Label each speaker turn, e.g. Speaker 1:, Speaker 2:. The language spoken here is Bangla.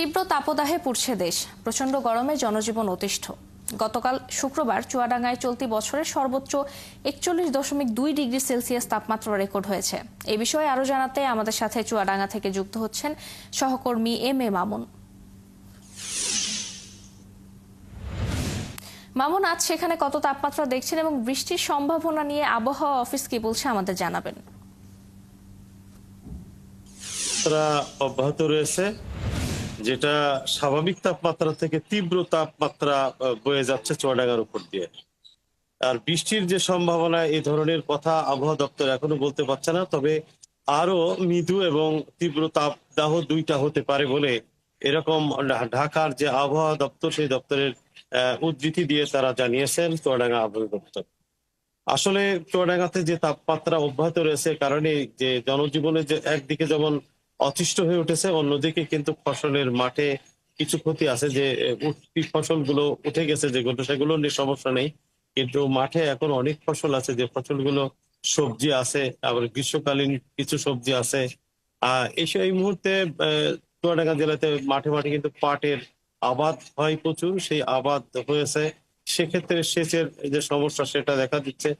Speaker 1: তীব্র তাপদাহে পুড়ছে দেশ। প্রচণ্ড গরমে জনজীবন অতিষ্ঠ। গতকাল শুক্রবার চুয়াডাঙ্গায় চলতি বছরের সর্বোচ্চ 41.2 ডিগ্রি সেলসিয়াস তাপমাত্রা রেকর্ড হয়েছে। এই বিষয়ে আরো জানাতে আমাদের সাথে চুয়াডাঙ্গা থেকে যুক্ত হচ্ছেন সহকর্মী এম এ মামুন। মামুন, আজ সেখানে কত তাপমাত্রা দেখছেন এবং বৃষ্টির সম্ভাবনা নিয়ে আবহাওয়া অফিস কি বলছে আমাদের জানাবেন।
Speaker 2: অব্যাহত রয়েছে, যেটা স্বাভাবিক তাপমাত্রা থেকে তীব্র তাপমাত্রা বয়ে যাচ্ছে চুয়াডাঙ্গার উপর দিয়ে। আর বৃষ্টির যে সম্ভাবনা, এই ধরনের কথা আবহাওয়া দপ্তর এখনো বলতে পারছে না। তবে আরো মৃদু এবং তীব্র তাপদাহ দুইটা হতে পারে বলে এরকম ঢাকার যে আবহাওয়া দপ্তর, সেই দপ্তরের উদ্ধৃতি দিয়ে তারা জানিয়েছেন চুয়াডাঙ্গা আবহাওয়া দপ্তর। আসলে চুয়াডাঙ্গাতে যে তাপমাত্রা অব্যাহত রয়েছে কারণে যে জনজীবনে যে একদিকে যেমন অতিষ্ঠ হয়ে উঠেছে, অন্যদিকে কিন্তু ফসলের মাঠে কিছু ক্ষতি আছে। যে ফসলগুলো উঠে গেছে যেগুলো, সেগুলো নিয়ে সমস্যা নেই, কিন্তু মাঠে এখন অনেক ফসল আছে যে ফসলগুলো সবজি আছে, আবার গ্রীষ্মকালীন কিছু সবজি আছে। এই মুহূর্তে চুয়াডাঙ্গা জেলাতে মাঠে মাঠে কিন্তু পাটের আবাদ হয় প্রচুর, সেই আবাদ হয়েছে। সেক্ষেত্রে সেচের যে সমস্যা সেটা দেখা দিচ্ছে।